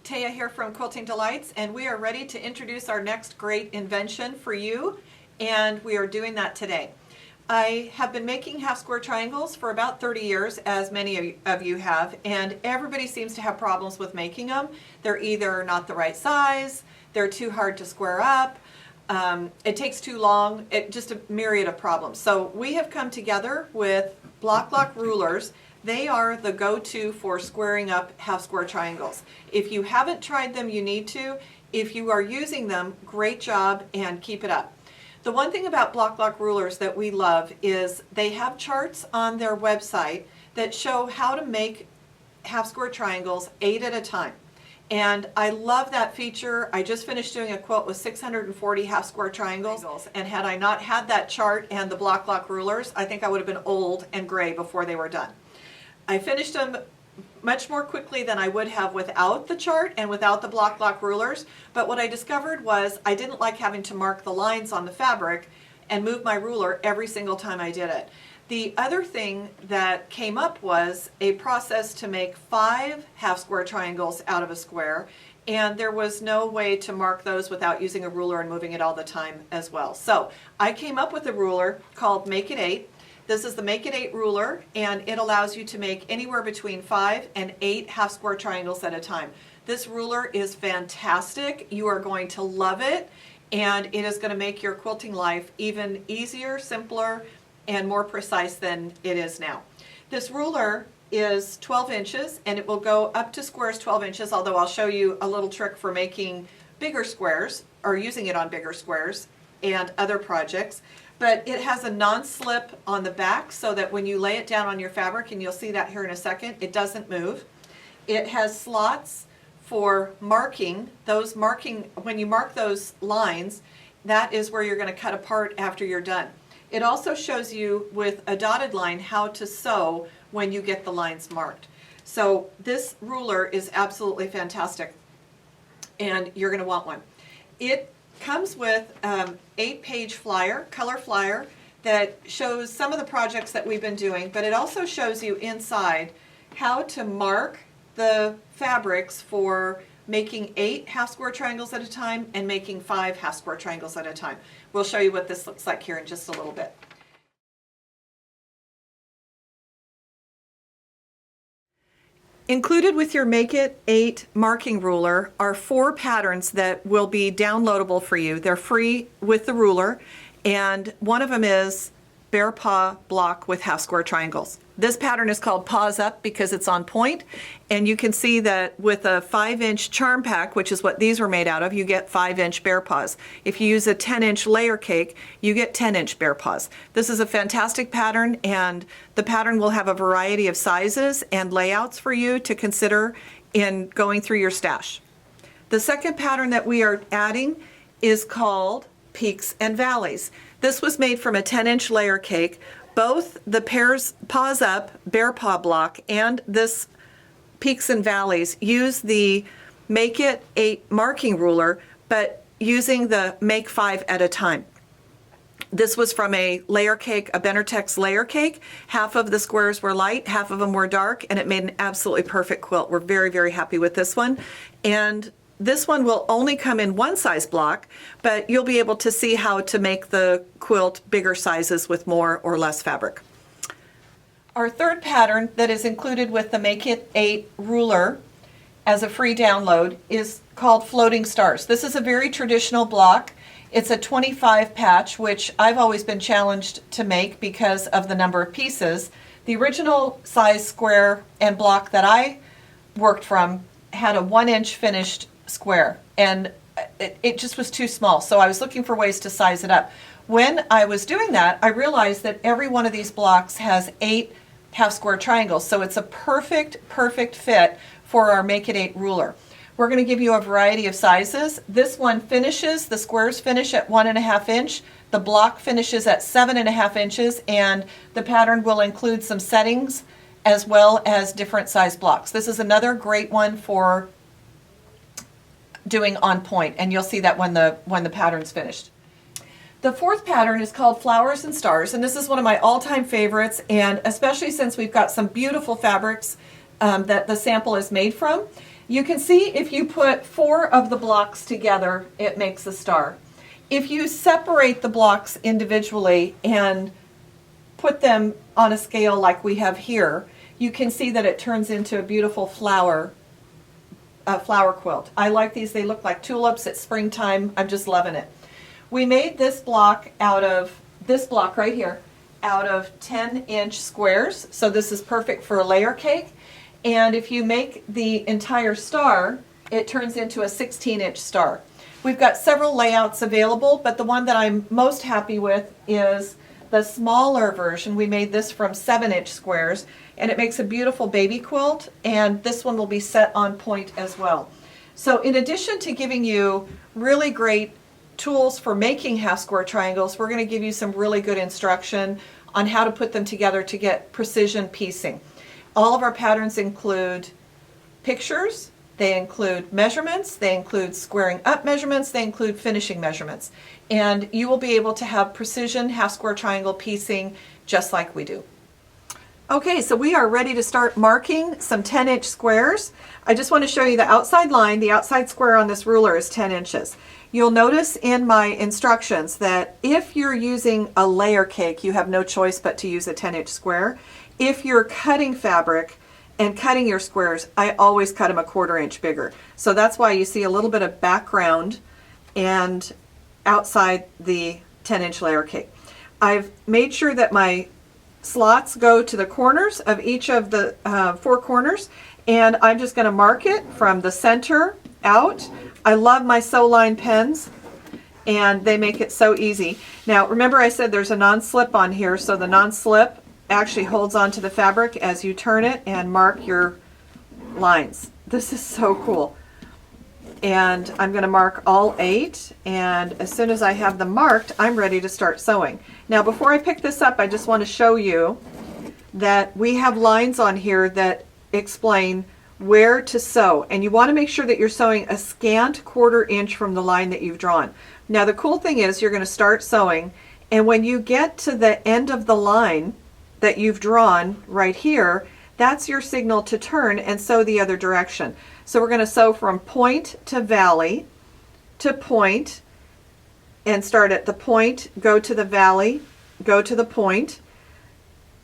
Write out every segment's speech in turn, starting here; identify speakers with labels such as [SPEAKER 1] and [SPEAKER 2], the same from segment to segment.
[SPEAKER 1] Taya here from Quilting Delights, and we are ready to introduce our next great invention for you, and we are doing that today. I have been making half square triangles for about 30 years, as many of you have, and everybody seems to have problems with making them. They're either not the right size, they're too hard to square up, it takes too long, just a myriad of problems. So we have come together with block lock rulers. They are the go-to for squaring up half square triangles. If you haven't tried them, you need to. If you are using them, great job and keep it up. The one thing about block lock rulers that we love is they have charts on their website that show how to make half square triangles 8 at a time. And I love that feature. I just finished doing a quilt with 640 half square triangles, and had I not had that chart and the block lock rulers, I think I would have been old and gray before they were done. I finished them much more quickly than I would have without the chart and without the block lock rulers, but what I discovered was I didn't like having to mark the lines on the fabric and move my ruler every single time I did it. The other thing that came up was a process to make 5 half square triangles out of a square, and there was no way to mark those without using a ruler and moving it all the time as well. So I came up with a ruler called Make It 8. This is the Make It 8 ruler, and it allows you to make anywhere between 5 and 8 half square triangles at a time. This ruler is fantastic. You are going to love it, and it is going to make your quilting life even easier, simpler, and more precise than it is now. This ruler is 12 inches, and it will go up to squares 12 inches, although I'll show you a little trick for making bigger squares, or using it on bigger squares and other projects. But it has a non-slip on the back so that when you lay it down on your fabric, and you'll see that here in a second, it doesn't move. It has slots for marking. When you mark those lines, that is where you're going to cut apart after you're done. It also shows you with a dotted line how to sew when you get the lines marked. So this ruler is absolutely fantastic, and you're going to want one. It comes with 8-page flyer, color flyer, that shows some of the projects that we've been doing, but it also shows you inside how to mark the fabrics for making 8 half square triangles at a time and making 5 half square triangles at a time. We'll show you what this looks like here in just a little bit. Included with your Make It 8 marking ruler are 4 patterns that will be downloadable for you. They're free with the ruler, and one of them is Bear Paw Block with half square triangles. This pattern is called Paws Up because it's on point, and you can see that with a 5-inch charm pack, which is what these were made out of, you get 5-inch bear paws. If you use a 10-inch layer cake, you get 10-inch bear paws. This is a fantastic pattern, and the pattern will have a variety of sizes and layouts for you to consider in going through your stash. The second pattern that we are adding is called Peaks and Valleys. This was made from a 10-inch layer cake. Both the Paws Up Bear Paw Block and this Peaks and Valleys use the Make It 8 marking ruler, but using the Make 5 at a time. This was from a layer cake, a Benartex layer cake. Half of the squares were light, half of them were dark, and it made an absolutely perfect quilt. We're very, very happy with this one. And this one will only come in one size block, but you'll be able to see how to make the quilt bigger sizes with more or less fabric. Our third pattern that is included with the Make It 8 ruler as a free download is called Floating Stars. This is a very traditional block. It's a 25 patch, which I've always been challenged to make because of the number of pieces. The original size square and block that I worked from had a 1-inch finished square, and it just was too small, so I was looking for ways to size it up. When I was doing that, I realized that every one of these blocks has 8 half square triangles, so it's a perfect fit for our Make It 8 ruler. We're going to give you a variety of sizes. This one finishes, the squares finish at 1.5 inch, the block finishes at 7.5 inches, and the pattern will include some settings as well as different size blocks. This is another great one for doing on point, and you'll see that when the pattern's finished. The fourth pattern is called Flowers and Stars, and this is one of my all-time favorites, and especially since we've got some beautiful fabrics that the sample is made from. You can see if you put 4 of the blocks together, it makes a star. If you separate the blocks individually and put them on a scale like we have here, you can see that it turns into a beautiful flower quilt. I like these. They look like tulips. It's springtime. I'm just loving it. We made this block out of, this block right here, out of 10-inch squares. So this is perfect for a layer cake. And if you make the entire star, it turns into a 16-inch star. We've got several layouts available, but the one that I'm most happy with is the smaller version. We made this from 7-inch squares, and it makes a beautiful baby quilt, and this one will be set on point as well. So in addition to giving you really great tools for making half square triangles, we're going to give you some really good instruction on how to put them together to get precision piecing. All of our patterns include pictures, they include measurements, they include squaring up measurements, they include finishing measurements. And you will be able to have precision half square triangle piecing just like we do. Okay, so we are ready to start marking some 10-inch squares. I just want to show you the outside line. The outside square on this ruler is 10 inches. You'll notice in my instructions that if you're using a layer cake, you have no choice but to use a 10-inch square. If you're cutting fabric and cutting your squares, I always cut them a 1/4 inch bigger. So that's why you see a little bit of background and outside the 10-inch layer cake. I've made sure that my slots go to the corners of each of the 4 corners, and I'm just going to mark it from the center out. I love my sew line pens, and they make it so easy. Now remember I said there's a non-slip on here, so the non-slip actually holds onto the fabric as you turn it and mark your lines. This is so cool. And I'm going to mark all 8, and as soon as I have them marked, I'm ready to start sewing. Now before I pick this up, I just want to show you that we have lines on here that explain where to sew, and you want to make sure that you're sewing a scant 1/4 inch from the line that you've drawn. Now the cool thing is you're going to start sewing, and when you get to the end of the line that you've drawn right here, that's your signal to turn and sew the other direction. So we're going to sew from point to valley to point, and start at the point, go to the valley, go to the point,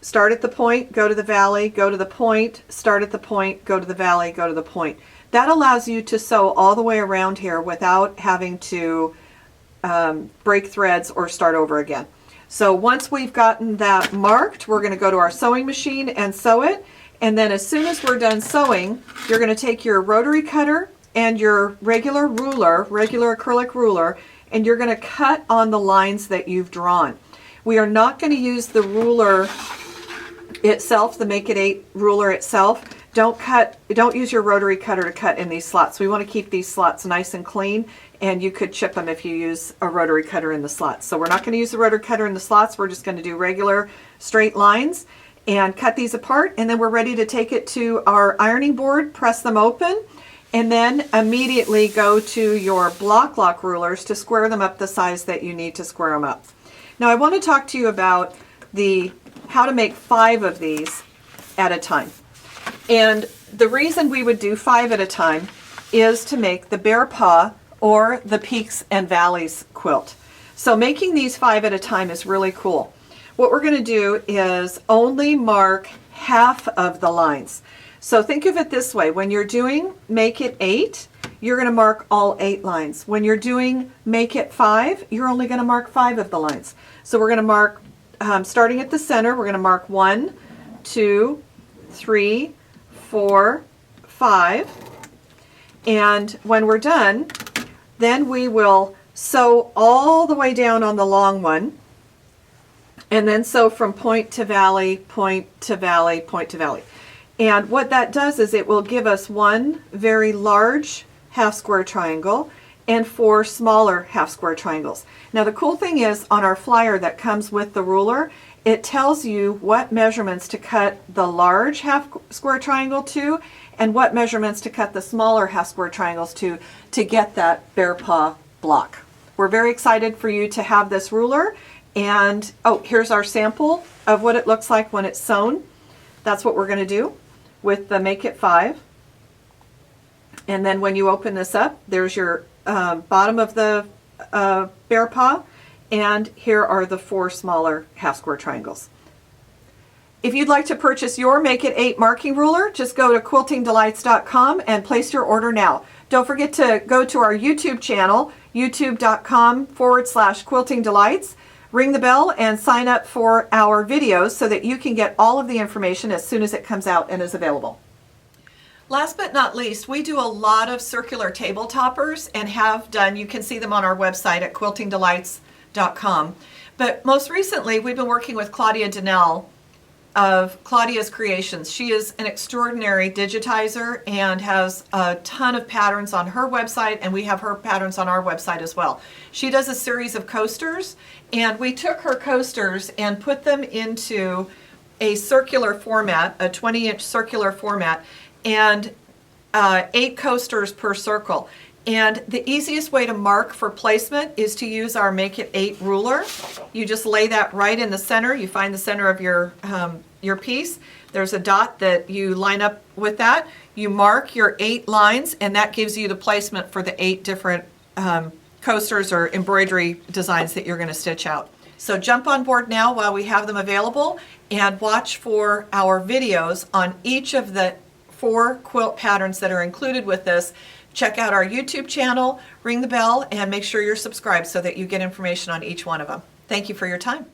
[SPEAKER 1] start at the point, go to the valley, go to the point, start at the point, go to the valley, go to the point. That allows you to sew all the way around here without having to break threads or start over again. So once we've gotten that marked, we're going to go to our sewing machine and sew it. And then as soon as we're done sewing, you're going to take your rotary cutter and your regular ruler, regular acrylic ruler, and you're going to cut on the lines that you've drawn. We are not going to use the ruler itself, the Make It 8 ruler itself. Don't use your rotary cutter to cut in these slots. We want to keep these slots nice and clean, and you could chip them if you use a rotary cutter in the slots. So we're not going to use the rotary cutter in the slots. We're just going to do regular straight lines and cut these apart, and then we're ready to take it to our ironing board, press them open, and then immediately go to your block lock rulers to square them up the size that you need to square them up. Now I want to talk to you about how to make 5 of these at a time. And the reason we would do 5 at a time is to make the bear paw or the peaks and valleys quilt. So making these 5 at a time is really cool. What we're going to do is only mark half of the lines. So think of it this way. When you're doing Make It 8, you're going to mark all 8 lines. When you're doing Make It 5, you're only going to mark 5 of the lines. So we're going to mark, starting at the center, we're going to mark 1, 2, 3, 4, 5. And when we're done, then we will sew all the way down on the long one, and then sew from point to valley, point to valley, point to valley. And what that does is it will give us one very large half square triangle and 4 smaller half square triangles. Now the cool thing is on our flyer that comes with the ruler, it tells you what measurements to cut the large half square triangle to and what measurements to cut the smaller half square triangles to get that bear paw block. We're very excited for you to have this ruler. And oh, here's our sample of what it looks like when it's sewn. That's what we're going to do with the Make It 5. And then when you open this up, there's your bottom of the bear paw, and here are the 4 smaller half square triangles. If you'd like to purchase your Make It 8 marking ruler, just go to quiltingdelights.com and place your order now. Don't forget to go to our YouTube channel, youtube.com/quiltingdelights. Ring the bell and sign up for our videos so that you can get all of the information as soon as it comes out and is available. Last but not least, we do a lot of circular table toppers and have done. You can see them on our website at quiltingdelights.com. But most recently, we've been working with Claudia Donnell of Claudia's Creations. She is an extraordinary digitizer and has a ton of patterns on her website, and we have her patterns on our website as well. She does a series of coasters, and we took her coasters and put them into a circular format, a 20-inch circular format, and 8 coasters per circle. And the easiest way to mark for placement is to use our Make It 8 ruler. You just lay that right in the center. You find the center of your piece. There's a dot that you line up with that. You mark your 8 lines, and that gives you the placement for the 8 different coasters or embroidery designs that you're going to stitch out. So jump on board now while we have them available, and watch for our videos on each of the 4 quilt patterns that are included with this. Check out our YouTube channel, ring the bell, and make sure you're subscribed so that you get information on each one of them. Thank you for your time.